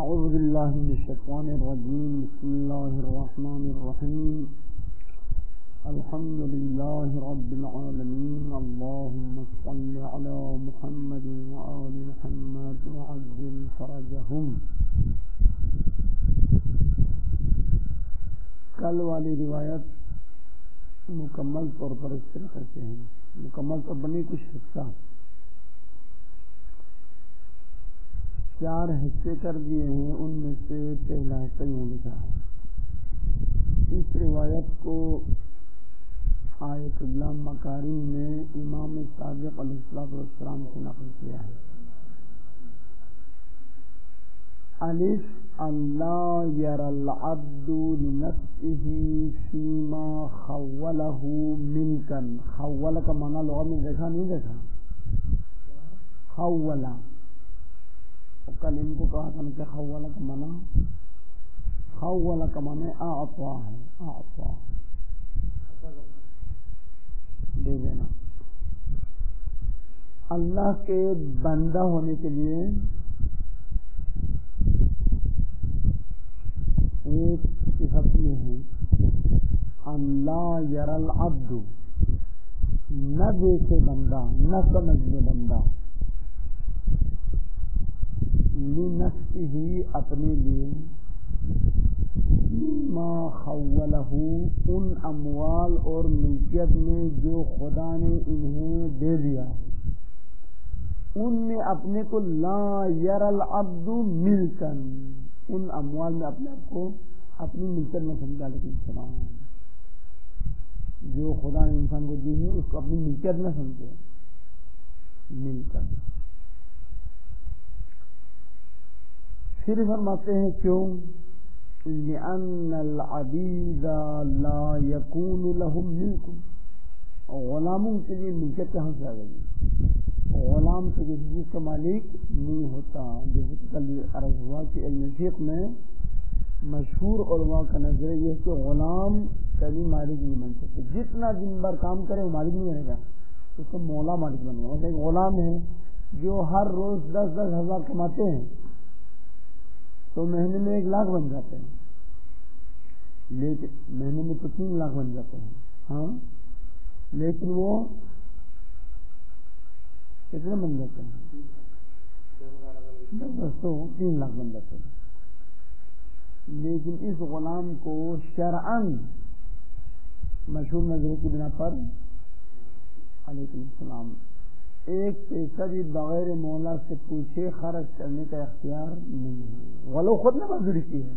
اعوذ باللہ من الشیطان الرجیم بسم اللہ الرحمن الرحیم الحمد للہ رب العالمین اللہم صل علی محمد وآل محمد وعجل فرجہم. کل والی روایت مکمل طور پر اس طرح سے ہیں، مکمل طور پر نہیں، کچھ حصہ، 4 حصے کر دیے ہیں. ان میں سے پہلا حصہ یوں لکھا ہے. اس روایت کو آیت اللہ مکاری میں امام صادق علیہ السلام سے نقل کیا ہے. الف اللہ یر العبد لنفسه فیما خولہ ملکن. خول کا معنی لغت میں دیکھا نہیں دیکھا؟ خولا، کل ان کو کہا تھا کہ خولا کا معنی، خولا کا معنی اعطا ہے، اعطا دے دینا. اللہ کے بندہ ہونے کے لیے ایک صفت یہ ہے، اللہ یر العبد، نہ دیکھے بندہ، نہ سمجھے بندہ، لنفسه اپنے لیے، ما خولہ ان اموال اور ملکیت میں جو خدا نے انہیں دے دیا ہے، ان میں اپنے کو لا یر العبد ملکن، ان اموال میں اپنے آپ کو اپنی ملکیت میں سمجھا. لیکن السلام جو خدا نے انسان کو دی ہے اس کو اپنی ملکیت میں سمجھے، ملکن. پھر فرماتے ہیں کیوں؟ لأن العبید لا یکون لهم ملک، غلاموں کے لیے ملکیت کہاں سے آ گئی؟ غلام تو کسی چیز کا مالک نہیں ہوتا. جیسے کہ کل عرض ہوا کہ علم فقہ میں مشہور علماء کا نظریہ یہ ہے کہ غلام کبھی مالک نہیں بن سکتے. جتنا دن بھر کام کرے وہ مالک نہیں بنے گا، اس کو مولا مالک بنے گا. ایک غلام ہے جو ہر روز 10-10 ہزار کماتے ہیں تو مہینے میں 1 لاکھ بن جاتے ہیں، لیکن مہینے میں تو 3 لاکھ بن جاتے ہیں. ہاں، لیکن وہ کتنے بن جاتے ہیں؟ 3 لاکھ بن جاتے ہیں. لیکن اس غلام کو شرعاً مشہور نظریے کی بنا پر علیکم السلام ایک پیسہ بھی بغیر مولا سے پوچھے خرچ کرنے کا اختیار نہیں ہے، ولو خود نے مزدوری کی ہے.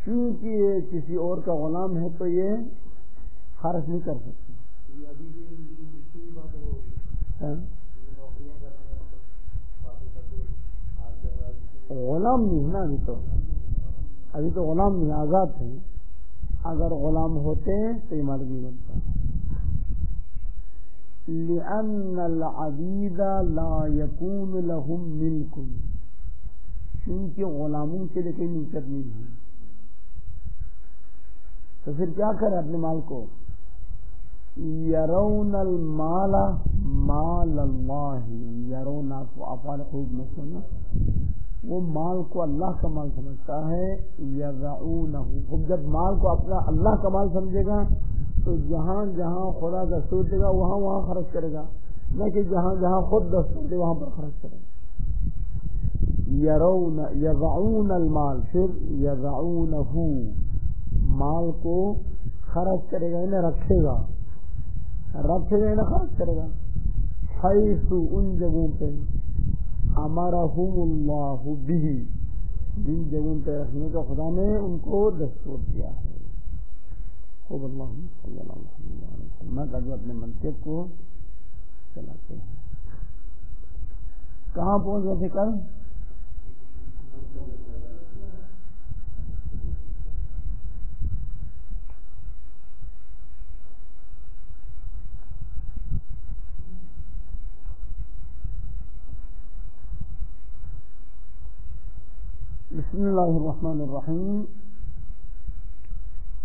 کیونکہ یہ کسی اور کا غلام ہے تو یہ خرچ نہیں کر سکتے. غلام نہیں ہے نا، ابھی تو غلام نہیں، آزاد ہیں. اگر غلام ہوتے تو یہ مالک نہیں بنتا. لأن العبید لا یکون لهم ملک، کیونکہ غلاموں کے لیے کوئی ملکیت نہیں ہے. تو پھر کیا کرے اپنے مال کو؟ یرون المال مال اللہ، یرون افعال خوب میں سننا، وہ مال کو اللہ کا مال سمجھتا ہے. یضعونہ، جب مال کو اپنا اللہ کا مال سمجھے گا تو جہاں جہاں خدا دستور دے گا وہاں وہاں خرچ کرے گا، نہ کہ جہاں جہاں خود دستور دے وہاں پر خرچ کرے گا. یرون یضعون المال، پھر یضعونہ، مال کو خرچ کرے گا، انہیں رکھے گا، رکھے گا انہیں خرچ کرے گا. حیث، ان جگہوں پہ، امرہم اللہ بہ، جن جگہوں پہ رکھنے کا خدا نے ان کو دستور دیا ہے. خوب اللہم صلی اللہ علیہ وسلم کا جو اپنے منطق کو چلاتے ہیں. کہاں پہنچ گئے تھے کل؟ بسم اللہ الرحمن الرحیم.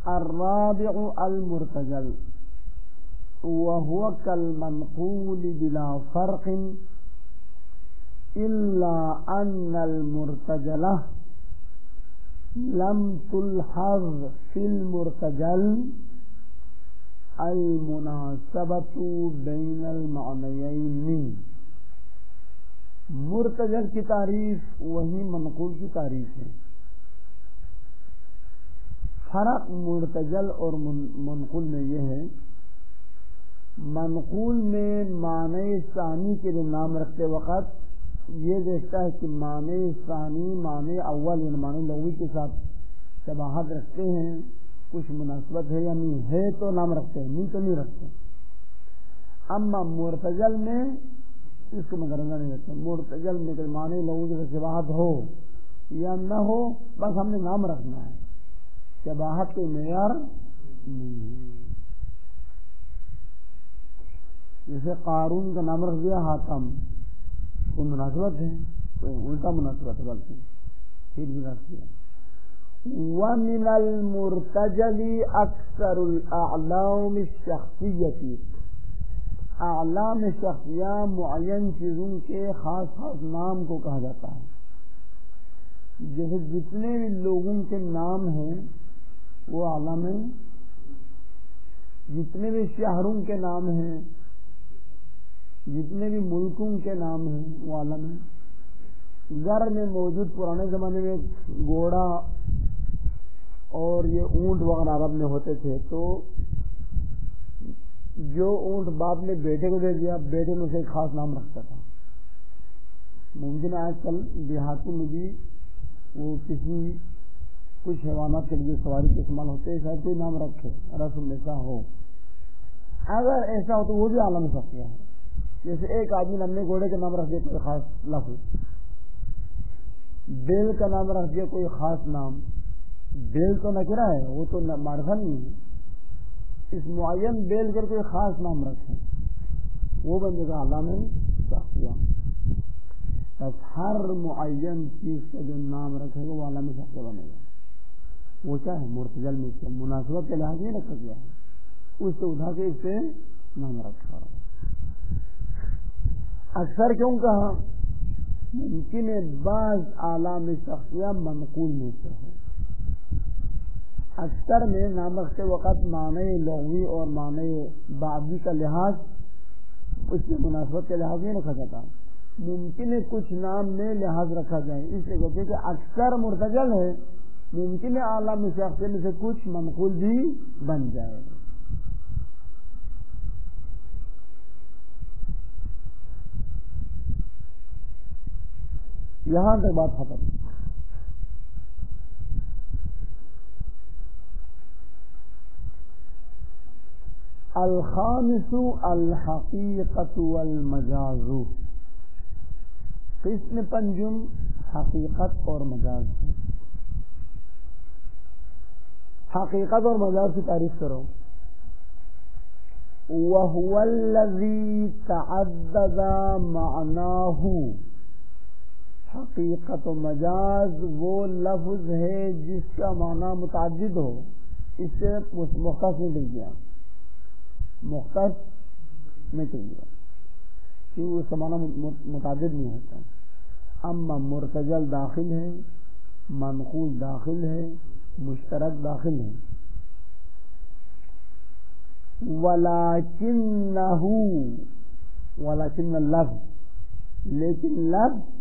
الرابع المرتجل وهو كالمنقول بلا فرق الا ان المرتجلہ لم تلحظ فی المرتجل المناسبۃ بین المعنیین. مرتجل کی تعریف وہی منقول کی تعریف ہے. فرق مرتجل اور منقول میں یہ ہے، منقول میں معنی ثانی کے لیے نام رکھتے وقت یہ دیکھتا ہے کہ معنی ثانی معنی اول یعنی معنی لغوی کے ساتھ شباہت رکھتے ہیں، کچھ مناسبت ہے یا نہیں ہے تو نام رکھتے ہیں، نہیں تو نہیں رکھتے. اما مرتجل میں اس کو مدنظر نہیں رکھتے. مرتجل میں معنی لغوی کے ساتھ شباہت ہو یا نہ ہو بس ہم نے نام رکھنا ہے، شباہت کے معیار نہیں ہے. جیسے قارون کا نام رکھ دیا حاتم، کوئی مناسبت ہے، کوئی الٹا مناسبت ہے، بلکہ پھر بھی رکھ دیا. وَمِنَ الْمُرْتَجَلِ أَكْثَرُ الْأَعْلَامِ الشَّخْصِيَّةِ. اعلام شخصیہ معین چیزوں کے خاص خاص نام کو کہا جاتا ہے. جیسے جتنے بھی لوگوں کے نام ہیں وہ اعلام ہیں، جتنے بھی شہروں کے نام ہیں، جتنے بھی ملکوں کے نام ہیں وہ عالم ہیں. گھر میں موجود پرانے زمانے میں گھوڑا اور یہ اونٹ وغیرہ عرب میں ہوتے تھے، تو جو اونٹ باپ نے بیٹے کو دے دیا، بیٹے نے اسے ایک خاص نام رکھتا تھا. ممکن ہے آج کل دیہاتوں میں بھی وہ کسی کچھ حیوانات کے لیے سواری کے استعمال ہوتے ہیں، شاید کوئی نام رکھے، رسم ایسا ہو. اگر ایسا ہو تو وہ بھی عالم شخصیہ ہے. جیسے ایک آدمی نے اپنے گھوڑے کا نام رکھ دیا کوئی خاص لفظ، بیل کا نام رکھ دیا کوئی خاص نام. بیل تو نکرہ ہے، وہ تو معرفہ نہیں ہے. اس معین بیل کر کوئی خاص نام رکھیں وہ بندے کا علامہ شخصیہ. بس ہر معین چیز کا جو نام رکھے گا وہ علامہ شخصیہ بنے گا. وہ کیا ہے؟ مرتجل میں سے مناسبت کے لحاظ نہیں رکھا گیا ہے، اس سے اٹھا کے اس سے نام رکھا. اکثر کیوں کہا؟ ممکن ہے بعض علام شخصیہ منقول میں سے ہو. اکثر میں نام رکھتے وقت معنی لغوی اور معنی بعدی کا لحاظ اس کی مناسبت کے لحاظ نہیں رکھا جاتا. ممکن ہے کچھ نام میں لحاظ رکھا جائے، اس لیے کہتے ہیں کہ اکثر مرتجل ہے، ممکن ہے علام شخصیہ میں سے کچھ منقول بھی بن جائے. یہاں تک بات ختم. الخامس الحقیقت والمجاز. قسم پنجم حقیقت اور مجاز. حقیقت اور مجاز کی تعریف کرو. وَهُوَ الَّذِي تَعَدَّدَ مَعْنَاهُ. حقیقت و مجاز وہ لفظ ہے جس کا معنی متعدد ہو. اس سے مختص میں مل گیا، مختص میں چل گیا کیونکہ اس کا معنی متعدد نہیں ہوتا. اما مرتجل داخل ہے، منقول داخل ہے، مشترک داخل ہے. ولیکن اللفظ، لیکن لفظ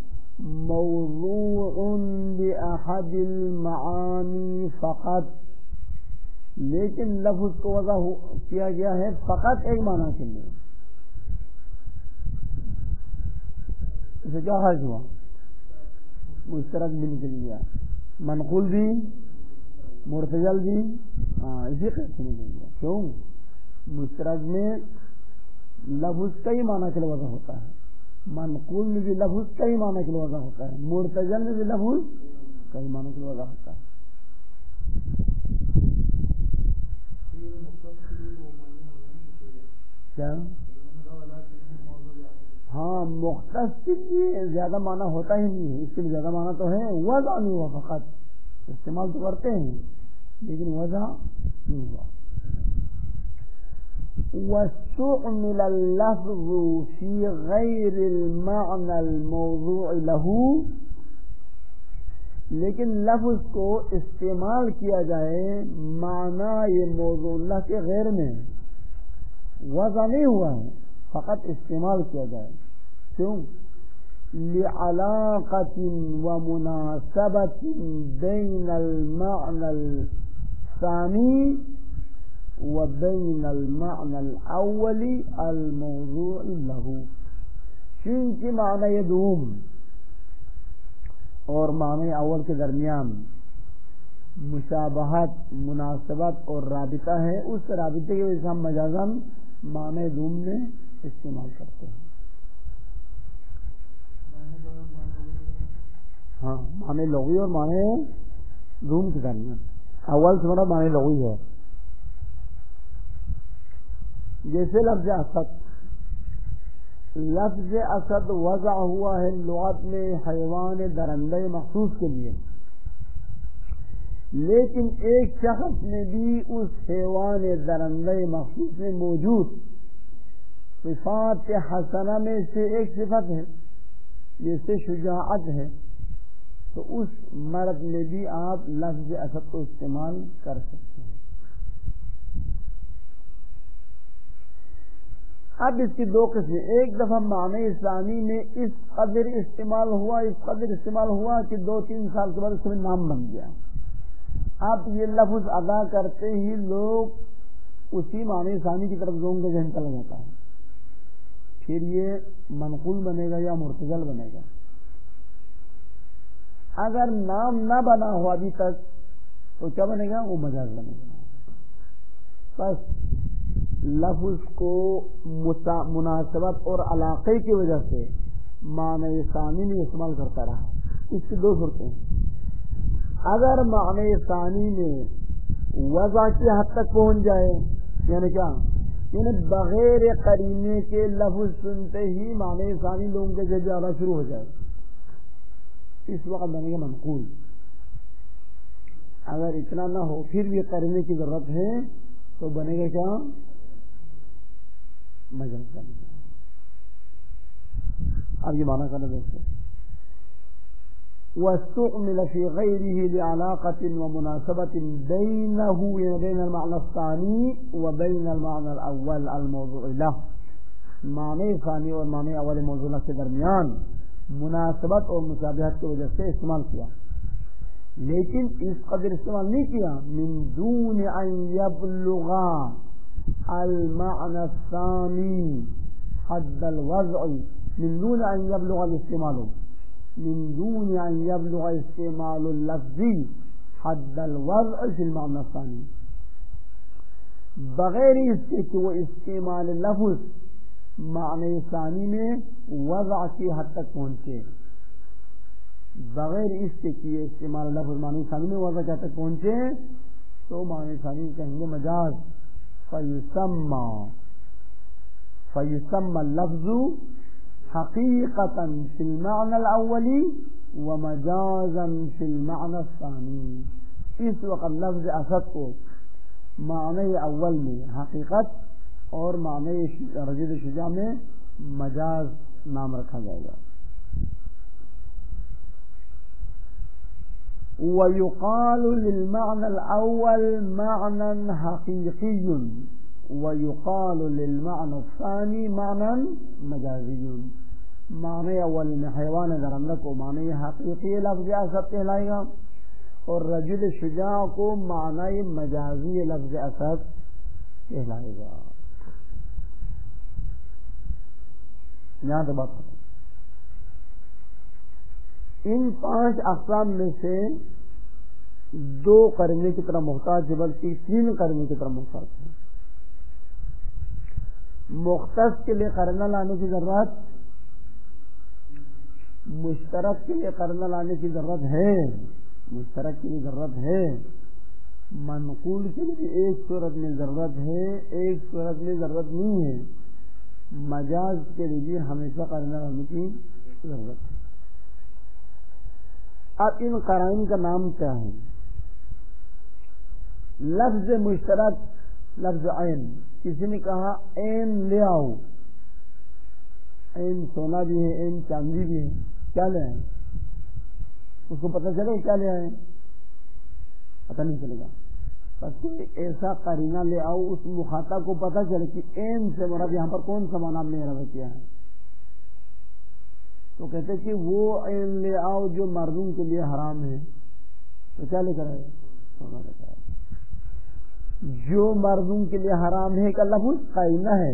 موضوع بأحد المعانی فقط، لیکن لفظ کو وضع کیا گیا ہے فقط ایک معنی کے لیے. اسے کیا حاصل ہوا؟ مشترک بھی نکل گیا، منقول بھی مرتجل بھی اسی قسم سے نکل گیا. کیوں؟ مشترک میں لفظ کئی معنی کے لیے وضع ہوتا ہے، منقول میں بھی لفظ کئی معنی کے لیے وضع ہوتا ہے، مرتجل میں بھی لفظ کئی معنی کے لیے وضع ہوتا ہے. کیا؟ ہاں، مختص کے لیے زیادہ معنی ہوتا ہی نہیں ہے، اس کے لیے زیادہ معنی تو ہے، وضع نہیں ہوا، فقط استعمال تو کرتے ہیں لیکن وضع نہیں ہوا. واستعمل اللفظ في غير المعنى الموضوع له، لیکن لفظ کو استعمال کیا جائے معنی یہ موضوع اللہ کے غیر میں، وضع نہیں ہوا ہے، فقط استعمال کیا جائے. کیوں؟ لعلاقة ومناسبة بين المعنى الثاني وبين المعنى الأول الموضوع له، چونکہ معنی دوم اور معنی اول کے درمیان مشابہت، مناسبت اور رابطہ ہے. اس رابطے کی وجہ سے ہم مجازاً معنی دوم میں استعمال کرتے ہیں. ہاں، معنی لغوی اور معنی دوم کے درمیان اول سے بڑا معنی لغوی ہے. جیسے لفظ اسد، لفظ اسد وضع ہوا ہے لغت میں حیوان درندے مخصوص کے لیے، لیکن ایک شخص میں بھی اس حیوان درندے مخصوص میں موجود صفات حسنہ میں سے ایک صفت ہے جیسے شجاعت ہے، تو اس مرد میں بھی آپ لفظ اسد کو استعمال کر سکتے ہیں. اب اس کی دو قسمیں، ایک دفعہ معنی اسلامی میں اس قدر استعمال ہوا کہ 2-3 سال کے بعد اس میں نام بن گیا. اب یہ لفظ ادا کرتے ہی لوگ اسی معنی اسلامی کی طرف لوگوں کے ذہن چلا جاتا ہے، پھر یہ منقول بنے گا یا مرتجل بنے گا. اگر نام نہ بنا ہو ابھی تک تو کیا بنے گا؟ وہ مجاز بنے گا. بس لفظ کو مناسبت اور علاقے کی وجہ سے معنی ثانی میں استعمال کرتا رہا. اس کی دو صورتیں ہیں. اگر معنی ثانی میں وضع کی حد تک پہنچ جائے، یعنی کیا؟ یعنی بغیر قرینے کے لفظ سنتے ہی معنی ثانی لوگوں کے ذہن آنا شروع ہو جائے، اس وقت بنے گا منقول. اگر اتنا نہ ہو پھر بھی قرینے کی ضرورت ہے تو بنے گا کیا؟ مجاز بنے گا. اب یہ معنی کرنا دوستو، واستعمل في غيره لعلاقة ومناسبة بينه وبين المعنى الثاني وبين المعنى الأول الموضوع له. معنی ثانی اور معنی اول موضوع له کے درمیان مناسبت اور مشابہت کی وجہ سے استعمال کیا، لیکن اس قدر استعمال نہیں کیا من دون ان يبلغ المعنى الثاني حد الوضع، من دون ان يبلغ الاستعمال، من دون ان يبلغ استعمال اللفظ حد الوضع في المعنى الثاني، بغیر اس کے کہ وہ استعمال لفظ معنی ثانی میں وضع کی حد تک پہنچے، بغیر اس کے کہ استعمال لفظ معنی ثانی میں وضع کی حد تک پہنچے تو معنی ثانی کہیں گے مجاز. فیسمى اللفظ حقیقة في المعنى الأول ومجازا في المعنى الثاني. اس وقت لفظ اسد کو معنی اول میں حقیقت اور معنی رجل شجاع میں مجاز نام رکھا جائے گا. ويقال للمعنى الأول معنى حقيقي ويقال للمعنى الثاني معنى مجازي. معنی اول میں حیوان درندہ کو معنی حقیقی لفظ اسد کہلائے گا، اور رجل شجاع کو معنی مجازی لفظ اسد کہلائے گا. یہاں تو بات ان 5 اقسام میں سے 2 قرینے کی طرح محتاج ہے، بلکہ 3 قرینے کی طرح محتاج ہے. مختص کے لیے قرینہ لانے کی ضرورت، مشترک کے لیے قرینہ لانے کی ضرورت ہے، مشترک کے لیے ضرورت ہے، منقول کے لیے ایک صورت میں ضرورت ہے، ایک صورت میں ضرورت نہیں ہے، مجاز کے لیے ہمیشہ قرینہ لانے کی ضرورت ہے. اب ان قرائن کا نام کیا ہے؟ لفظ مشترک لفظ عین، کسی نے کہا عین لے آؤ، عین سونا بھی ہے، عین چاندی بھی ہے، کیا لے آئیں؟ اس کو پتہ چلے کیا لے آئیں؟ پتہ نہیں چلے گا. بس ایسا قرینہ لے آؤ اس مخاطب کو پتہ چلے کہ عین سے مراد یہاں پر کون سا معنی آپ نے ارادہ کیا ہے. تو کہتے کہ وہ عین لے آؤ جو مردوں کے لیے حرام ہے، تو کیا لے کر آئے؟ سونا لے کر آئے. جو مردوں کے لیے حرام ہے کا لفظ قرینہ ہے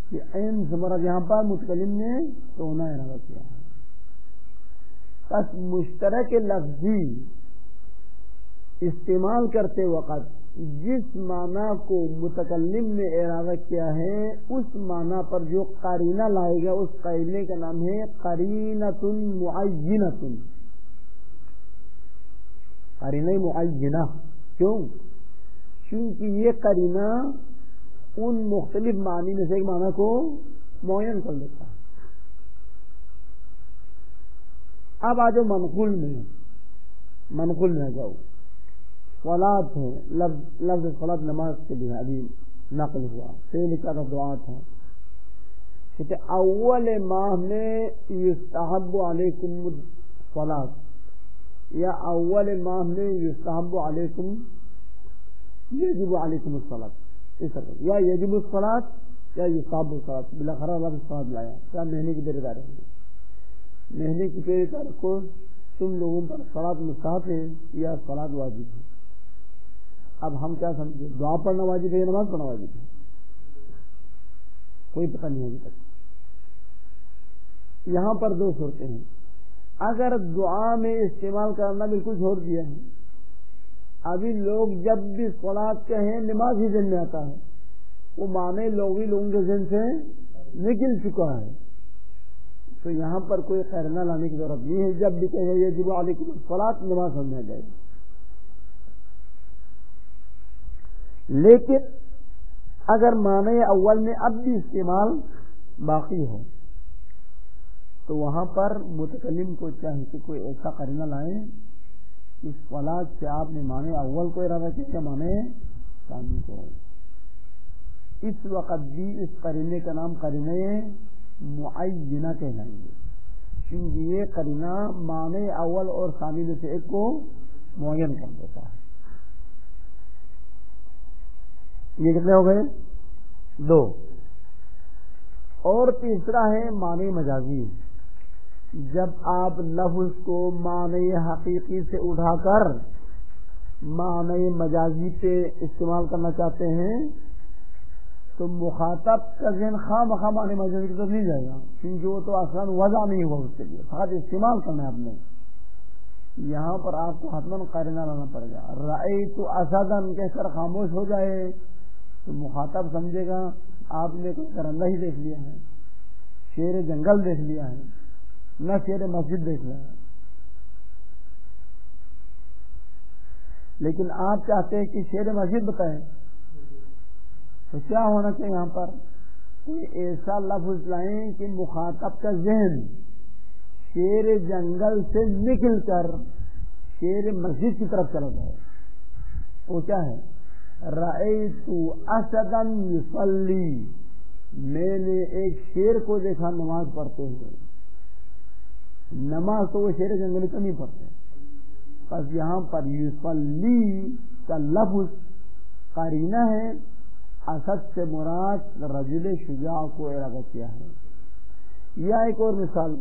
کہ عین سے مراد یہاں پر متکلم نے سونا ارادہ کیا ہے. بس مشترک لفظی استعمال کرتے وقت جس معنی کو متکلم نے ارادہ کیا ہے اس معنی پر جو قرینہ لائے گا اس قرینے کا نام ہے قرینۃ معینۃ. قرینہ معینہ کیوں؟ کیونکہ یہ قرینہ ان مختلف معنی میں سے ایک معنی کو معین کر دیتا ہے. اب آ جاؤ منقول میں آ جاؤ. صلاۃ ہے، لفظ صلاۃ نماز کے لیے ابھی نقل ہوا، پہلے کا دعا تھا کہ اول ماہ میں یستحب علیکم الصلاۃ یا اول ماہ میں یستحب علیکم یجب علیکم الصلاۃ، اس طرح یا یجب الصلاۃ یا یستحب الصلاۃ. بالاخرہ لفظ صلاۃ لایا. کیا مہینے کی پہلی تاریخ میں؟ مہینے کی پہلی تاریخ کو تم لوگوں پر صلاۃ مستحب ہے یا صلاۃ واجب ہے؟ اب ہم کیا سمجھے، دعا پڑھنا واجب ہے یا نماز پڑھنا واجب ہے؟ کوئی پتہ نہیں ابھی تک. یہاں پر دو صورتیں ہیں. اگر دعا میں استعمال کرنا بالکل چھوڑ دیا ہے، ابھی لوگ جب بھی صلاۃ کہیں نماز ہی ذہن میں آتا ہے، وہ معنی لوگوں کے ذہن سے نکل چکا ہے، تو یہاں پر کوئی قرینہ لانے کی ضرورت نہیں ہے. جب بھی کہیں یجب علیکم الصلاۃ نماز سمجھ آ جائے گی. لیکن اگر معنی اول میں اب بھی استعمال باقی ہو تو وہاں پر متکلم کو چاہیے کہ کوئی ایسا قرینہ لائیں اس صلاۃ سے آپ نے معنی اول کو ارادہ کیا یا معنی ثانی کو. اس وقت بھی اس قرینے کا نام قرینہ معینہ کہلائیں گے، کیونکہ یہ قرینہ معنی اول اور ثانی میں سے ایک کو معین کر دیتا ہے. یہ کتنے ہو گئے؟ دو. اور تیسرا ہے معنی مجازی. جب آپ لفظ کو معنی حقیقی سے اٹھا کر معنی مجازی پہ استعمال کرنا چاہتے ہیں تو مخاطب کا ذہن خواہ مخواہ معنی مجازی کی طرف نہیں جائے گا، کیونکہ وہ تو آسان وضع نہیں ہوا اس کے لیے، فقط استعمال کرنا ہے آپ نے. یہاں پر آپ کو حتماً قرینہ لانا پڑے گا. رأیت اسدا کہہ کر خاموش ہو جائے تو مخاطب سمجھے گا آپ نے کوئی درندہ ہی دیکھ لیا ہے، شیر جنگل دیکھ لیا ہے، نہ شیر مسجد دیکھ لیا ہے. لیکن آپ چاہتے ہیں کہ شیر مسجد بتائیں، تو کیا ہونا چاہیے یہاں پر؟ کوئی ایسا لفظ لائیں کہ مخاطب کا ذہن شیر جنگل سے نکل کر شیر مسجد کی طرف چلا جائے. وہ کیا ہے؟ رأیت اسدا یصلی، میں نے ایک شیر کو دیکھا نماز پڑھتے ہوئے. نماز تو وہ شیر جنگلی تو نہیں پڑھتے. بس یہاں پر یصلی کا لفظ قرینہ ہے، اسد سے مراد رجل شجاع کو ارادہ کیا ہے. یا ایک اور مثال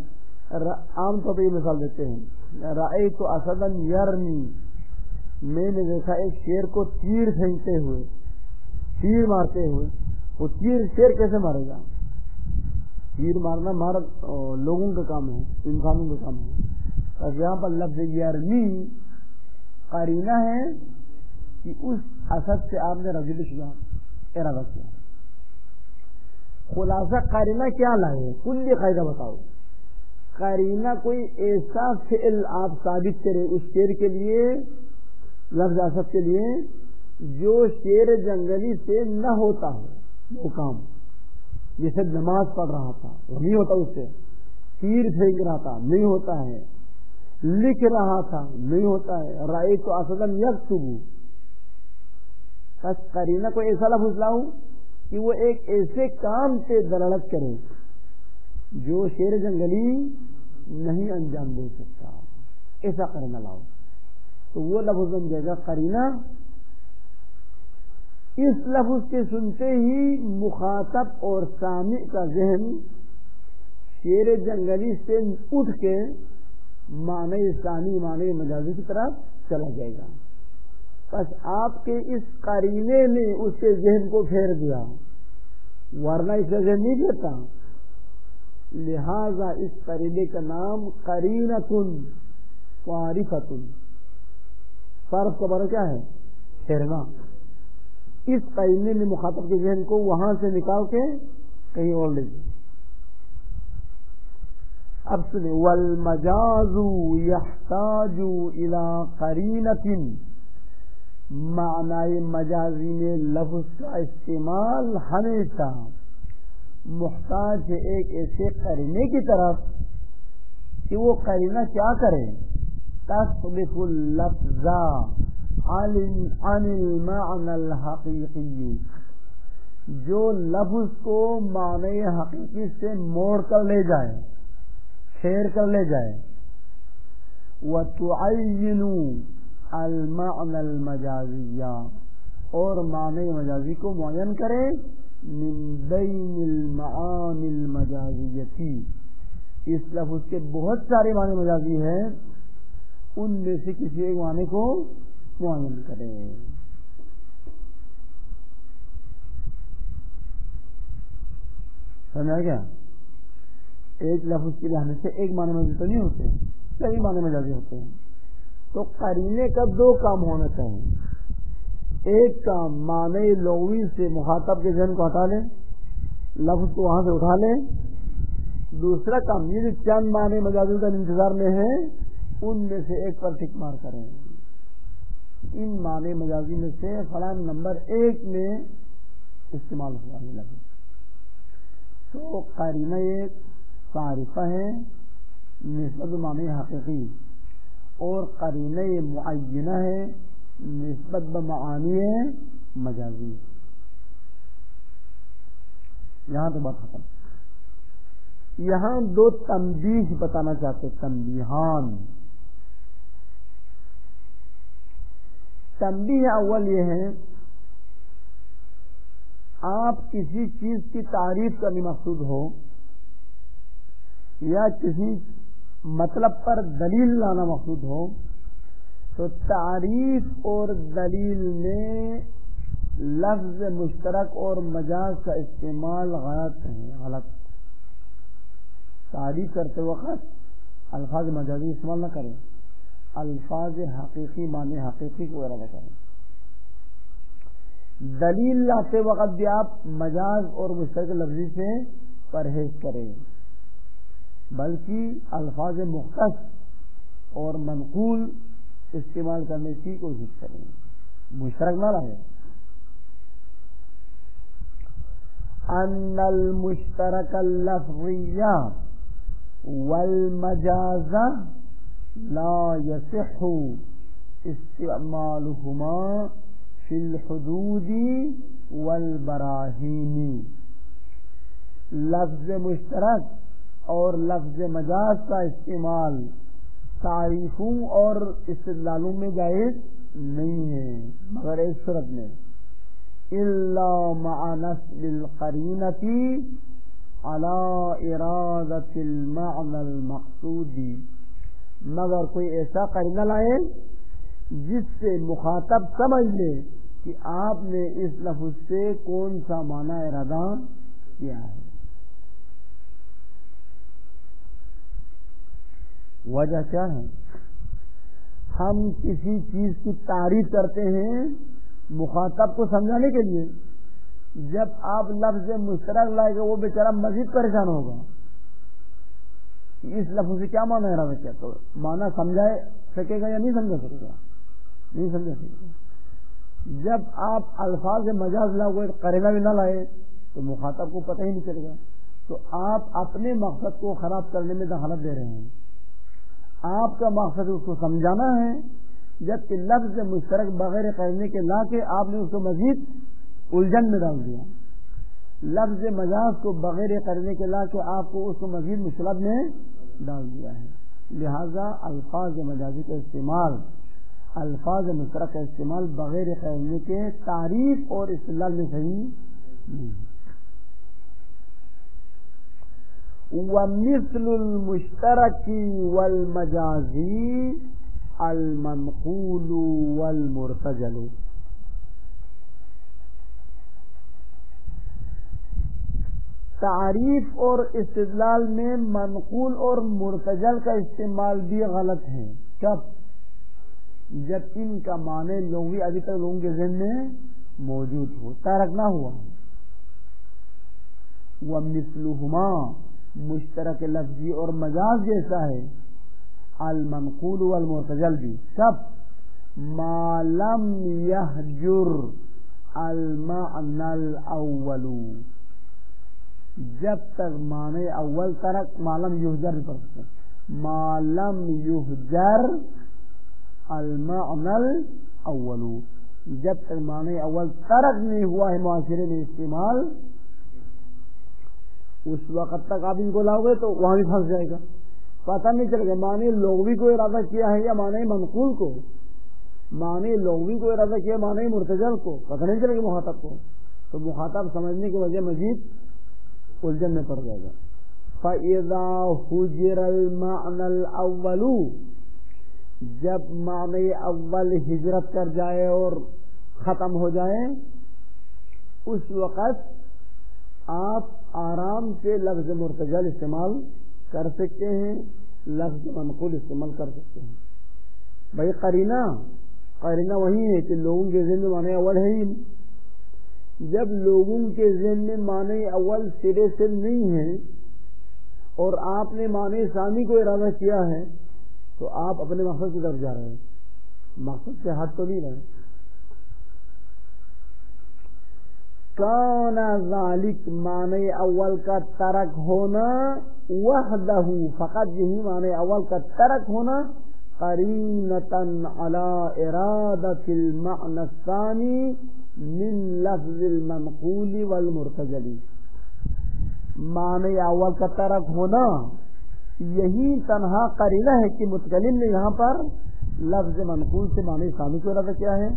عام طور پر یہ مثال دیتے ہیں، رأیت اسدا یرمی، میں نے دیکھا ایک شیر کو تیر پھینکتے ہوئے، تیر مارتے ہوئے. وہ تیر شیر کیسے مارے گا؟ تیر مارنا لوگوں کا کام ہے، انسانوں کا کام ہے. بس یہاں پر لفظ یرمی قرینہ ہے کہ اس اسد سے آپ نے رجل شجاع ارادہ کیا. خلاصہ قرینہ کیا لائے؟ کلی قاعدہ بتاؤ. قرینہ کوئی ایسا فعل آپ ثابت کرے اس شیر کے لیے، لفظ اسد کے لیے، جو شیر جنگلی سے نہ ہوتا ہو وہ کام. جیسے نماز پڑھ رہا تھا وہ نہیں ہوتا، اس سے تیر پھینک رہا تھا نہیں ہوتا ہے، لکھ رہا تھا نہیں ہوتا ہے. رأیت اسدا یکتب، بس قرینہ کوئی ایسا لفظ لاؤ کہ وہ ایک ایسے کام سے دلالت کرے جو شیر جنگلی نہیں انجام دے سکتا، ایسا قرینہ لاؤ تو وہ لفظ بن جائے گا قرینہ۔ اس لفظ کے سنتے ہی مخاطب اور سامع کا ذہن شیر جنگلی سے اٹھ کے معنی ثانی معنی مجازی کی طرف چلا جائے گا۔ بس آپ کے اس قرینے نے اس کے ذہن کو پھیر دیا، ورنہ اس کا ذہن نہیں پھیرتا۔ لہذا اس قرینے کا نام قرینۃ وعارفۃ، صرف کا معنی کیا ہے؟ پھیرنا۔ اس قرینے نے مخاطب کے ذہن کو وہاں سے نکال کے کہیں اور لے گیا۔ اب سنیں، والمجاز یحتاج الی قرینۃ، معنی مجازی میں لفظ کا استعمال ہمیشہ محتاج ہے ایک ایسے قرینے کی طرف کہ وہ قرینہ کیا کرے؟ تصرف اللفظ عن المعنى الحقیقی، جو لفظ کو معنی حقیقی سے موڑ کر لے جائے، پھیر کر لے جائے۔ وتعین المعنى المجازی، اور معنی مجازی کو معین کرے، من بین المعانی المجازیتی، اس لفظ کے بہت سارے معنی مجازی ہیں، ان میں سے کسی ایک معنی کو معین کرے۔ سمجھا کیا؟ ایک لفظ کے لحاظ سے ایک معنی مجازی تو نہیں ہوتے، کئی معنی مجازی ہوتے ہیں۔ تو قرینے کا دو کام ہونا چاہیے، ایک کام معنی لغوی سے مخاطب کے ذہن کو ہٹا لے، لفظ کو وہاں سے اٹھا لے۔ دوسرا کام یہ جو چند معنی مجازی کا انتظار میں ہے ان میں سے ایک پر ٹک مار کریں، ان معنی مجازی میں سے فلاں نمبر 1 میں استعمال ہوا ہے لفظ۔ تو قرینہ ایک صارفہ ہے نسبت معنی حقیقی، اور قرینہ معینہ ہے نسبت بمعانی مجازی۔ یہاں تو بات ختم۔ یہاں دو تنبیہ بتانا چاہتے، تنبیہان۔ تنبیہ اول یہ ہے، آپ کسی چیز کی تعریف کرنی مقصود ہو یا کسی مطلب پر دلیل لانا مقصود ہو، تو تعریف اور دلیل میں لفظ مشترک اور مجاز کا استعمال غلط ہے، غلط۔ تعریف کرتے وقت الفاظ مجازی استعمال نہ کریں، الفاظ حقیقی معنی حقیقی کو ارادہ کریں۔ دلیل لاتے وقت بھی آپ مجاز اور مشترک لفظی سے پرہیز کریں، بلکہ الفاظ مختص اور منقول استعمال کرنے کی کوشش کریں، مشترک نہ رہے۔ ان المشترک اللفظی والمجاز لا يصح استعمالهما فی الحدود والبراہین۔ لفظ مشترک اور لفظ مجاز کا استعمال تعریفوں اور استدلالوں میں جائز نہیں ہے، مگر ایک صورت میں، الا مع نصب القرینۃ علی ارادۃ المعنى المقصود، مگر کوئی ایسا قرینہ لائے جس سے مخاطب سمجھ لے کہ آپ نے اس لفظ سے کون سا معنی ارادہ کیا ہے۔ وجہ کیا ہے؟ ہم کسی چیز کی تعریف کرتے ہیں مخاطب کو سمجھانے کے لیے، جب آپ لفظ مشترک لائے گا وہ بیچارہ مزید پریشان ہوگا کہ اس لفظ سے کیا معنی ارادہ کیا، تو معنی سمجھا سکے گا یا نہیں سمجھا سکے گا؟ نہیں سمجھا سکے گا۔ جب آپ الفاظ مجاز لاؤ قرینہ بھی نہ لائے تو مخاطب کو پتہ ہی نہیں چلے گا، تو آپ اپنے مقصد کو خراب کرنے میں دخالت دے رہے ہیں۔ آپ کا مقصد اس کو سمجھانا ہے جبکہ لفظ مشترک بغیر قرینہ کے لا کے آپ نے اس کو مزید الجھن میں ڈال دیا. لفظ مجاز کو بغیر قرینہ کے لا کے آپ کو اس کو مزید مشکلات میں ڈال دیا ہے. لہذا الفاظ مجازی کا استعمال، الفاظ مشترک کا استعمال بغیر قرینہ کے تعریف اور استدلال میں صحیح نہیں ہے. وَمِثْلُ الْمُشْتَرَكِ وَالْمَجَازِي الْمَنْقُولُ وَالْمُرْتَجَلُ. تعریف اور استدلال میں منقول اور مرتجل کا استعمال بھی غلط ہے. جب ان کا معنی لغوی ابھی تک لوگوں کے ذہن میں موجود ہو، ترک نہ ہوا. وَمِثْلُهُمَا مشترک لفظی اور مجاز جیسا ہے، المنقول والمرتجل بھی. ما لم يهجر المعنى الاول، جب تک معنی اول ترک، ما لم يهجر پڑھ سکتے ہیں، ما لم يهجر المعنى الاول، جب تک معنی اول ترک نہیں ہوا ہے معاشرے میں استعمال، اس وقت تک آپ ان کو لاؤ گے تو وہاں بھی پھنس جائے گا. پتہ نہیں چلے گا معنی لغوی کو ارادہ کیا ہے یا معنی منقول کو، معنی لغوی کو ارادہ کیا معنی مرتجل کو، پتہ نہیں چلے گا مخاطب کو. تو مخاطب سمجھنے کی وجہ مزید الجھن میں پڑ جائے گا. فَإِذَا حُجِرَ الْمَعْنَى الْأَوَّلُ، جب معنی اول ہجرت کر جائے اور ختم ہو جائے، اس وقت آپ آرام سے لفظ مرتجل استعمال کر سکتے ہیں، لفظ منقول استعمال کر سکتے ہیں. بھائی قرینہ وہی ہے کہ لوگوں کے ذہن میں معنی اول ہے ہی. جب لوگوں کے ذہن میں معنی اول سرے سے نہیں ہے اور آپ نے معنی ثانی کو ارادہ کیا ہے تو آپ اپنے مقصد کی طرف جا رہے ہیں، مقصد سے ہٹ تو نہیں رہے. کون ذالک معنی اول کا ترک ہونا، وحدہ فقط یہی معنی اول کا ترک ہونا، قرینۃ علی ارادۃ المعنی الثانی من لفظ المنقول والمرتجل. معنی اول کا ترک ہونا یہی تنہا قرینہ ہے کہ متکلم نے یہاں پر لفظ منقول سے معنی ثانی کو ارادہ کیا ہے،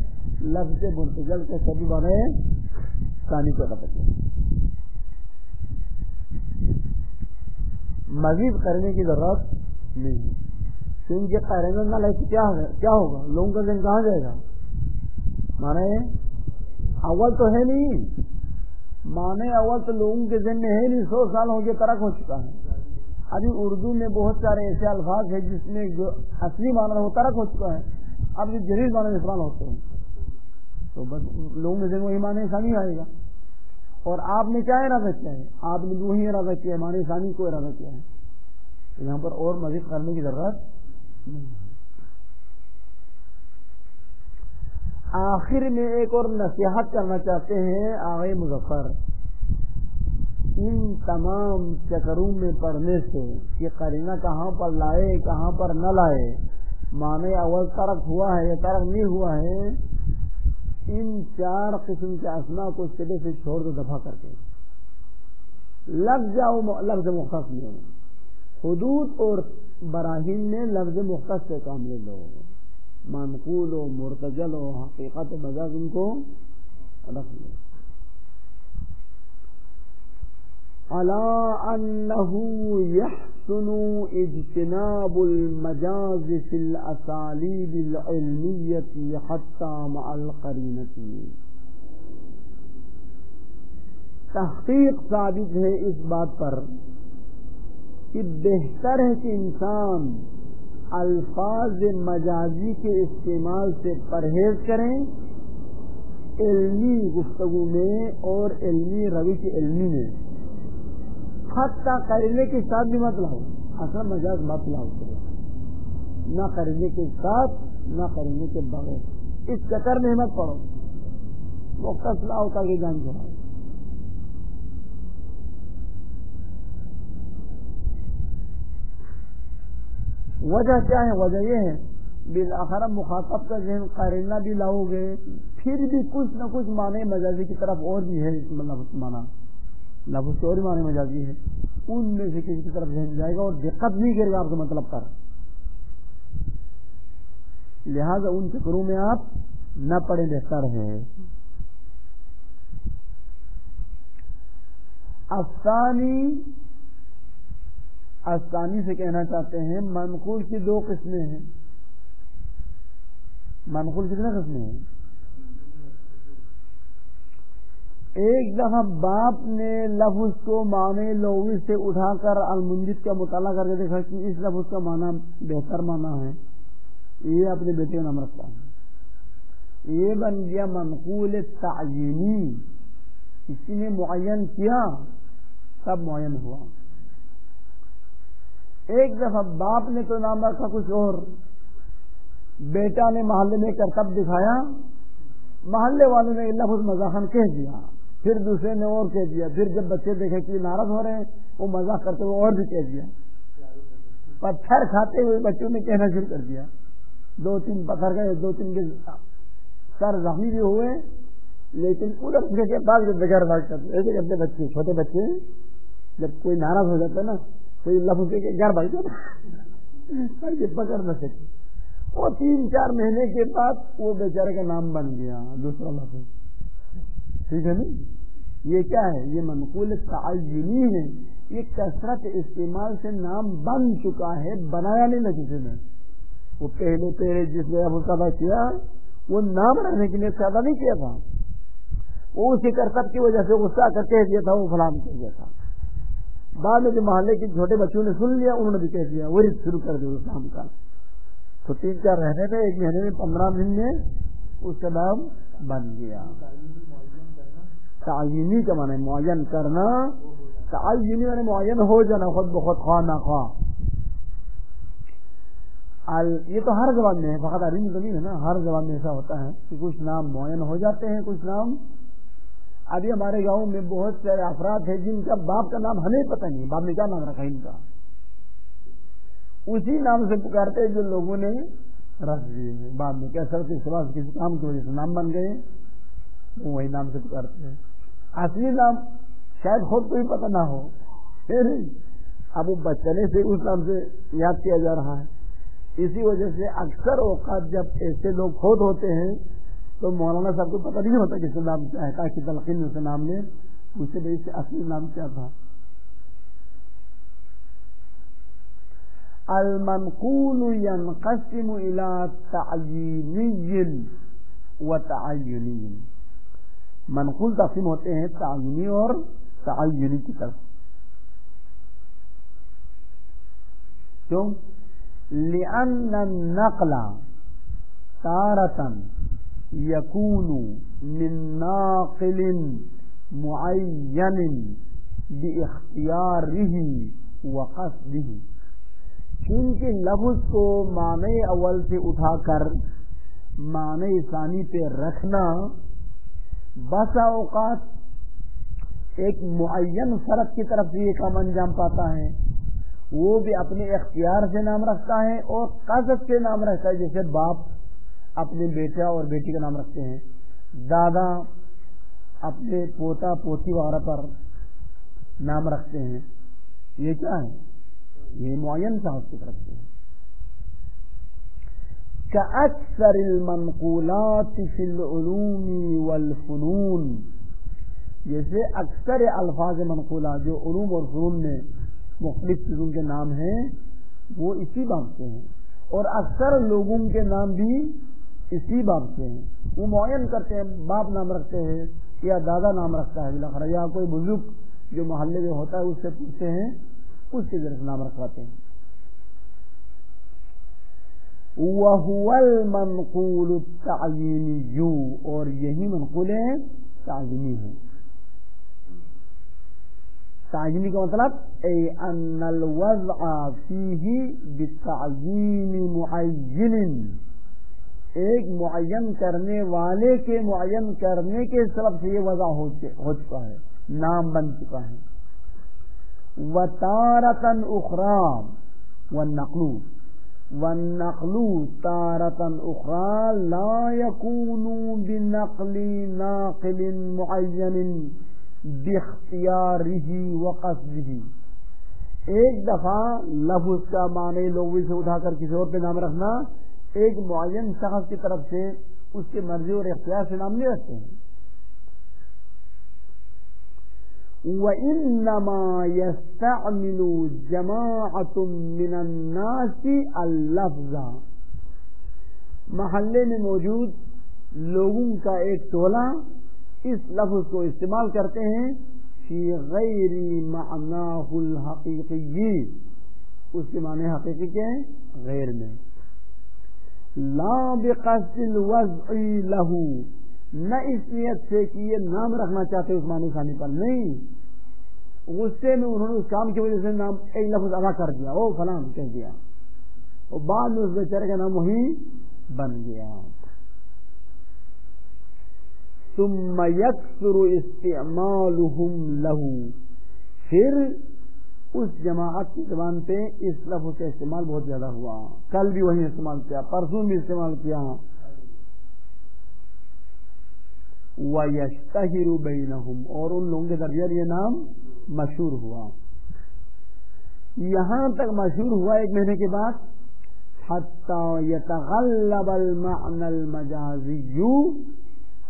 لفظ مرتجل کے سبھی معنی ثانی کو ارادہ کیا. مزید کرنے کی ضرورت نہیں ہے، کیونکہ قرینہ نہ لے کیا ہوگا، لوگوں کا ذہن کہاں جائے گا. معنی اول تو ہے نہیں، معنی اول تو لوگوں کے ذہن میں ہے نہیں، 100 سال ہو گئے ترک ہو چکا ہے. ابھی اردو میں بہت سارے ایسے الفاظ ہیں جس میں جو اصلی معنی وہ ترک ہو چکا ہے، اب جو جدید معنی استعمال ہوتے ہیں تو بس لوگوں کے ذہن وہی معنی ثانی آئے گا. اور آپ نے کیا ارادہ کیا ہے، آپ نے وہی ارادہ کیا ہے، معنی ثانی کو ارادہ کیا ہے. یہاں پر اور مزید کرنے کی ضرورت نہیں ہے. آخر میں ایک اور نصیحت کرنا چاہتے ہیں آغا مظفر، ان تمام چکروں میں پڑھنے سے کہ قرینہ کہاں پر لائے کہاں پر نہ لائے، معنی اول ترک ہوا ہے یا ترک نہیں ہوا ہے، ان 4 قسم کے اسماء کو سرے سے چھوڑ دو دفع کر کے. لگ جاؤ لفظ مختص میں، حدود اور براہین میں لفظ مختص سے کام لے لو. منقول و مرتجل و حقیقت و مجاز ان کو رکھ لو. عَلَىٰ أَنَّهُ يَحْسُنُ اجتناب المجاز فِي الْأَسَالِيبِ الْعِلْمِيَّةِ حَتَّى مَعَ الْقَرِينَةِ. تحقیق ثابت ہے اس بات پر کہ بہتر ہے کہ انسان الفاظ مجازی کے استعمال سے پرہیز کریں علمی گفتگو میں اور علمی روش علمی میں، حتیٰ قرینے کے ساتھ بھی مت لاؤ. اصل مجاز مت لاؤ، نہ قرینے کے ساتھ نہ قرینے کے بغیر. اس چکر میں مت پڑو، مختص لاؤ تاکہ جان چھوڑاؤ. وجہ کیا ہے؟ وجہ یہ ہے بالآخر مخاطب کا ذہن قرینہ بھی لاؤ گے پھر بھی کچھ نہ کچھ معنی مجازی کی طرف اور بھی ہے. لفظ معنی لفظ کے اور معنی مجازی ہے, ان میں سے کسی کی طرف ذہن جائے گا اور دقت نہیں کرے گا آپ کے مطلب پر. لہذا ان چکروں میں آپ نہ پڑے بہتر ہے. الثانی سے کہنا چاہتے ہیں منقول کی دو قسمیں ہیں. منقول کتنے قسمیں ہیں؟ ایک دفعہ باپ نے لفظ کو معنی لغوی سے اٹھا کر المنجد کا مطالعہ کر کے دیکھا کہ اس لفظ کا معنی بہتر معنی ہے, یہ اپنے بیٹے کا نام رکھتا ہے, یہ بن گیا منقول تعیینی. کسی نے معین کیا تب معین ہوا. ایک دفعہ باپ نے تو نام رکھا کچھ اور, بیٹا نے محلے میں کرتب دکھایا, محلے والوں نے لفظ مزاحن کہہ دیا, پھر دوسرے نے اور کہہ دیا, پھر جب بچے دیکھے کہ ناراض ہو رہے ہیں وہ مزاح کرتے ہوئے اور بھی کہہ دیا. پتھر کھاتے ہوئے بچوں نے کہنا شروع کر دیا. 2-3 پتھر گئے, 2-3 کے سر زخمی بھی ہوئے, لیکن ادھر کے بعد بغیر بات کرتے ایسے کرتے بچے, چھوٹے بچے جب کوئی ناراض ہو جاتا ہے نا کوئی لفظ کے گھر بھائی جاتا پکڑ نہ سکے. وہ 3-4 مہینے کے بعد وہ بیچارے کا نام بن گیا دوسرا لفظ. ٹھیک ہے نا, یہ کیا ہے؟ یہ منقول تعینی ہے. یہ کثرت استعمال سے نام بن چکا ہے, بنایا نہیں نا کسی نے. وہ پہلے جس نے اب پیدا کیا وہ نام رہنے کے لیے پیدا نہیں کیا تھا, وہ اسی کرتب کی وجہ سے غصہ کر کہہ دیا تھا, وہ فلان کہہ دیا تھا. بعد میں جو محلے کے چھوٹے بچوں نے سن لیا انہوں نے بھی کہہ دیا, وہی شروع کر دیا اس نام کا. تو 3-4 رہنے میں 1 مہینے میں 15 دن میں اس کا نام بن گیا. تعینی کا معنی معین کرنا, تعینی یعنی معین ہو جانا خود بخود, خواہ نہ خواہ. یہ تو ہر زبان میں ہے, فقط عربی میں تو نہیں ہے نا, ہر زبان میں ایسا ہوتا ہے کہ کچھ نام معین ہو جاتے ہیں, کچھ نام. ابھی ہمارے گاؤں میں بہت سارے افراد ہیں جن کا باپ کا نام ہمیں پتہ نہیں, باپ نے کیا نام رکھا ان کا, اسی نام سے پکارتے جو لوگوں نے رکھ دیے. بعد میں کیا سر کے سوا کسی کام کی وجہ سے نام بن گئے, وہی نام سے پکارتے ہیں. اصلی نام شاید خود کو ہی پتہ نہ ہو, پھر اب وہ بچنے سے اس نام سے یاد کیا جا رہا ہے. اسی وجہ سے اکثر اوقات جب ایسے لوگ خود ہوتے ہیں تو مولانا صاحب کو پتہ نہیں ہوتا کہ اس کا نام کیا ہے. تاکہ تلقین اس نام نے اسے بھائی سے اصلی نام کیا تھا. المنقول ينقسم الى تعیینی و تعینی. منقول تقسیم ہوتے ہیں تعینی اور تعینی کی طرف. کیوں؟ لأن النقل تارة يكون من ناقل معين باختياره وقصده. چونکہ لفظ کو معنی اول سے اٹھا کر معنی ثانی پہ رکھنا بسا اوقات ایک معین فرد کی طرف سے یہ کام انجام پاتا ہے. وہ بھی اپنے اختیار سے نام رکھتا ہے اور قصد سے نام رکھتا ہے. جیسے باپ اپنے بیٹا اور بیٹی کا نام رکھتے ہیں, دادا اپنے پوتا پوتی وغیرہ پر نام رکھتے ہیں. یہ کیا ہے؟ یہ معین صاحب کی طرف سے. كأكثر المنقولات في العلوم والفنون, جیسے اکثر الفاظ منقولہ جو علوم اور فنون میں مختلف چیزوں کے نام ہیں وہ اسی باب سے ہیں, اور اکثر لوگوں کے نام بھی اسی باب سے ہیں. وہ معین کرتے ہیں, باپ نام رکھتے ہیں یا دادا نام رکھتا ہے بالاخر, یا کوئی بزرگ جو محلے میں ہوتا ہے اس سے پوچھتے ہیں, اس کے ذریعے نام رکھواتے ہیں. وَهُوَ الْمَنْقُولُ التَّعْيِينِيُّ, اور یہی منقول تعیینی ہے. تعیینی کا مطلب اے ان الوضع فیہ بالتعیین معین, ایک معین کرنے والے کے معین کرنے کے سبب سے یہ وضع ہو چکا ہے, نام بن چکا ہے. وَتَارَةً أُخْرَى وَالنَّقْلُ, والنقل تارة أخرى لا يكون بنقل ناقل معين باختیارہ وقصدہ. ایک دفعہ لفظ کا معنی لغوی سے اٹھا کر کسی اور پہ نام رکھنا ایک معین شخص کی طرف سے اس کے مرضی اور اختیار سے نام نہیں رکھتے ہیں. وَإِنَّمَا يَسْتَعْمِلُ جَمَاعَةٌ مِّنَ النَّاسِ اللَّفْظَ. محلے میں موجود لوگوں کا ایک ٹولہ اس لفظ کو استعمال کرتے ہیں فی غیر معناہ الحقیقی، اس کے معنی حقیقی کے غیر میں. لا بقصد الوضع له، نہ اس نیت سے کہ یہ نام رکھنا چاہتے اس معنی ثانی پر، نہیں، غصے میں انہوں نے اس کام کی وجہ سے نام ایک لفظ ادا کر دیا، او فلان کہہ دیا، اور بعد میں اس بیچارے کا نام وہی بن گیا. ثم یکثر استعمالهم له، پھر اس جماعت کی زبان پہ اس لفظ کا استعمال بہت زیادہ ہوا. کل بھی وہی استعمال کیا، پرسوں بھی استعمال کیا. وَيَشْتَهِرُ بَيْنَهُمْ، اور ان لوگوں کے درمیان یہ نام مشہور ہوا. یہاں تک مشہور ہوا ایک مہینے کے بعد حَتَّى يَتَغَلَّبَ الْمَعْنَى الْمَجَازِيُّ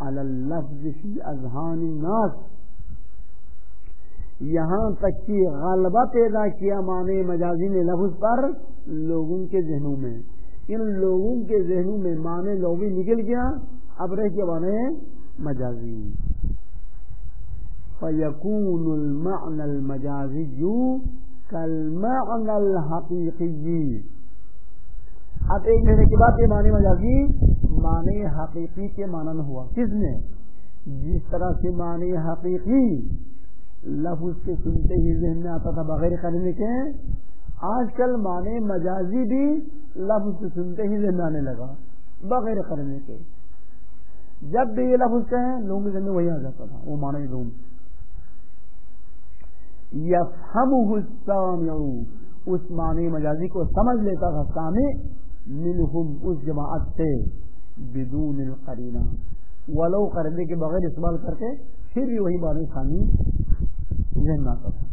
عَلَى اللَّفْظِ فِي أَذْهَانِ النَّاسِ، یہاں تک کہ غلبہ پیدا کیا معنی مجازی نے لفظ پر لوگوں کے ذہنوں میں. ان لوگوں کے ذہنوں میں معنی لغوی نکل گیا، اب رہ کے معنی مجازی. فَيَكُونُ الْمَعْنَى الْمَجَازِيُّ كَالْمَعْنَى الْحَقِيقِيِّ. اب ایک مہینے کے بعد یہ معنی مجازی معنی حقیقی کے معنی میں ہوا. کس نے؟ جس طرح سے معنی حقیقی لفظ کے سنتے ہی ذہن میں آتا تھا بغیر قرینہ کے، آج کل معنی مجازی بھی لفظ سے سنتے ہی ذہن میں آنے لگا بغیر قرینہ کے. جب بھی یہ لفظ کہیں لوگوں کے ذہن میں وہی آ جاتا تھا، وہ معنی روم. یفہمہ السامع، اس معنی مجازی کو سمجھ لیتا تھا سامع، منہم، اس جماعت سے، بدون القرینہ، ولو قرینہ کے بغیر استعمال کرتے پھر بھی وہی معنی ثانی ذہن میں آتا تھا.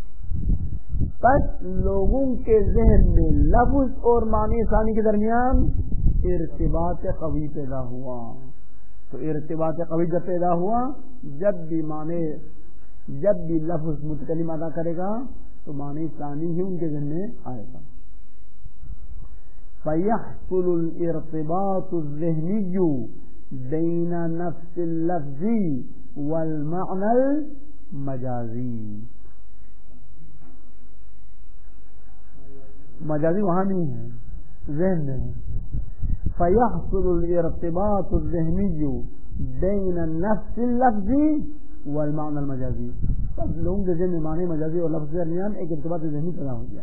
بس لوگوں کے ذہن میں لفظ اور معنی ثانی کے درمیان ارتباط قوی پیدا ہوا. تو ارتباط قوی جب پیدا ہوا، جب بھی لفظ متکلم ادا کرے گا تو معنی ثانی ہی ان کے ذہن میں آئے گا. فَيَحْصُلُ الْإِرْتِبَاطُ الذِّهْنِيُّ بَيْنَ نَفْسِ اللَّفْظِ وَالْمَعْنَى الْمَجَازِي. مجازی وہاں نہیں ہے، ذہن میں ہے. فَيَحْصُلُ الْإِرْتِبَاطُ الذِّهْنِيُّ بَيْنَ نَفْسِ اللَّفْظِ وَالْمَعْنَى الْمَجَازِي. سب لوگوں کے ذہن میں معنی مجازی اور لفظ کے درمیان ایک ارتباط ذہنی پیدا ہو گیا.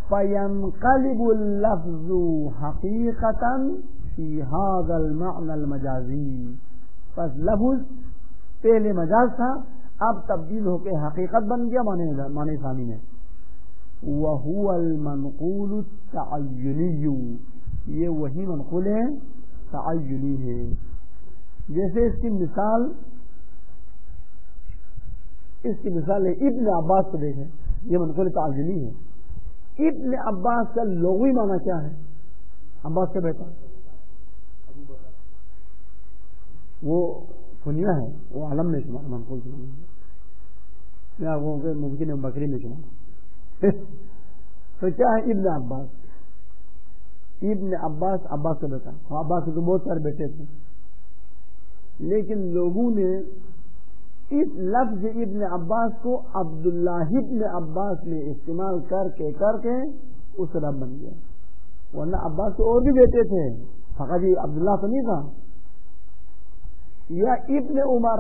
فَيَنْقَلِبُ اللَّفْظُ حَقِيقَةً فِي هَذَا الْمَعْنَى الْمَجَازِي. پس لفظ پہلے مجاز تھا، اب تبدیل ہو کے حقیقت بن گیا معنی ثانی میں. وَهُوَ الْمَنْقُولُ التَّعَيُّنِيُّ، یہ وہی منقول ہے تعینی ہے. جیسے اس کی مثال ہے ابن عباس کو دیکھیں، یہ منقول تعینی ہے. ابن عباس کا لغوی معنی کیا ہے؟ عباس کا بیٹا، وہ کنیا ہے، وہ علم میں شمار، منقول شمار ہے، یا وہ ممکن ہے بکری میں شمار. تو کیا ہے ابن عباس؟ ابن عباس عباس کا بیٹا. عباس کے تو بہت سارے بیٹے تھے، لیکن لوگوں نے اس لفظ ابن عباس کو عبداللہ ابن عباس میں استعمال کر کے اس کا نام بن گیا. ورنہ عباس کے اور بھی بیٹے تھے، فقط یہ عبداللہ تو نہیں تھا. یا ابن عمر،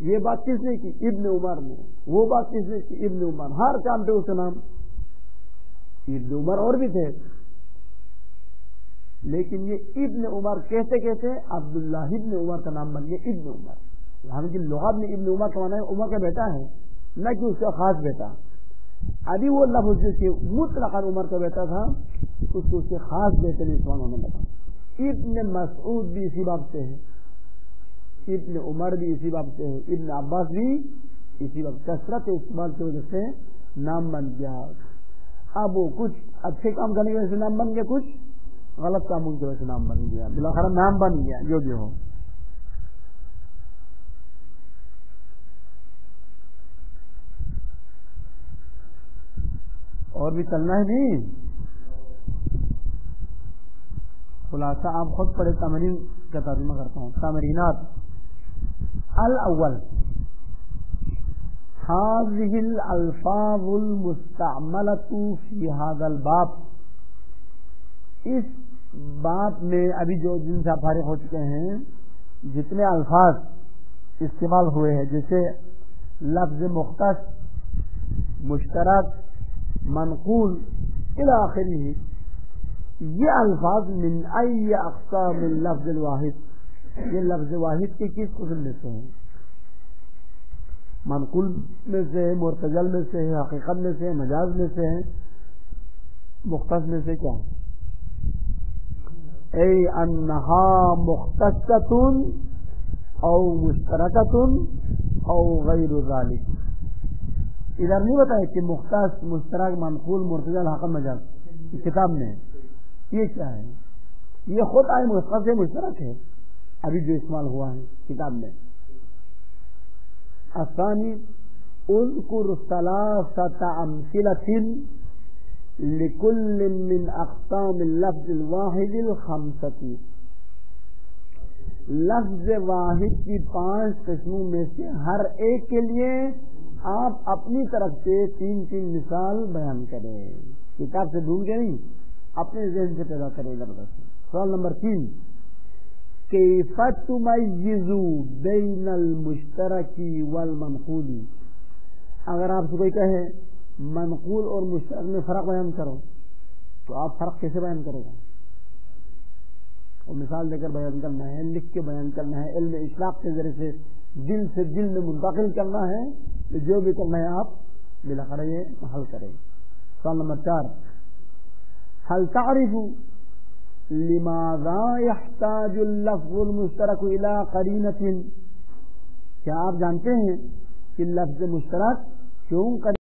یہ بات کس نے کی؟ ابن عمر نے. وہ بات کس نے کی؟ ابن عمر. ہر کام پہ اس کا نام ابن عمر. اور بھی تھے، لیکن یہ ابن عمر کہتے عبداللہ ابن عمر کا نام بن گیا ابن عمر. حالانکہ لغت میں ابن عمر کا معنی ہے عمر کا بیٹا ہے، نہ کہ اس کا خاص بیٹا. ابھی وہ لفظ سے مطلقاً عمر کا بیٹا تھا اس کو اس سے خاص بیٹے نے استعمال ہونے لگا. ابن مسعود بھی اسی باب سے ہے, ابن عمر بھی اسی باب سے ہے, ابن عباس بھی اسی باب. کثرت استعمال کی وجہ سے نام بن گیا. اب وہ کچھ اچھے کام کرنے کی وجہ سے نام بن گیا, کچھ غلط کاموں کی وجہ سے نام بن گیا, بلاخر نام بن گیا جو بھی ہو. اور بھی چلنا ہے بھی خلاصہ آپ خود پڑھے. تمرین کا ترجمہ کرتا ہوں. تمرینات. الاول هذه الالفاظ المستعملة في هذا الباب. اس باب میں ابھی جو جن سے فارغ ہو چکے ہیں جتنے الفاظ استعمال ہوئے ہیں, جیسے لفظ مختص, مشترک, منقول الى آخری, یہ الفاظ من ای اقسام اللفظ الواحد, یہ لفظ واحد کے کس قسم میں سے ہیں؟ منقول میں سے ہے, مرتجل میں سے ہے, حقیقت میں سے ہے, مجاز میں سے ہے, مختص میں سے کیا ہے؟ ای انہا مختصۃ او مشترکۃ او غیر ذالک. ادھر نہیں بتایا کہ مختص, مشترک, منقول, مرتجل, حقیقت, مجاز کتاب میں یہ کیا ہے. یہ خود آئے مختص ہے, مشترک ہے ابھی جو استعمال ہوا ہے کتاب میں. الثانی اذکر ثلاثة امثلة لكل من اقسام اللفظ الواحد الخمسة. لفظ واحد کی 5 قسموں میں سے ہر ایک کے لیے آپ اپنی طرف سے 3 مثال بیان کریں. کتاب سے ڈھونڈ کے نہیں, اپنے ذہن سے پیدا کریں. سوال نمبر 3, کیف تمیز بین المشترک والمنقول. اگر آپ سے کوئی کہے منقول اور مشترک میں فرق بیان کرو تو آپ فرق کیسے بیان کرو گا؟ اور مثال دے کر بیان کرنا ہے, لکھ کے بیان کرنا ہے, علم اشراق کے ذریعے سے دل میں منتقل کرنا ہے, تو جو بھی کرنا ہے آپ بلاخر یہ حل کریں. سوال نمبر 4, هل تعرف لماذا يحتاج اللفظ المشترك الى قرینۃ. کیا آپ جانتے ہیں کہ لفظ مشترک کیوں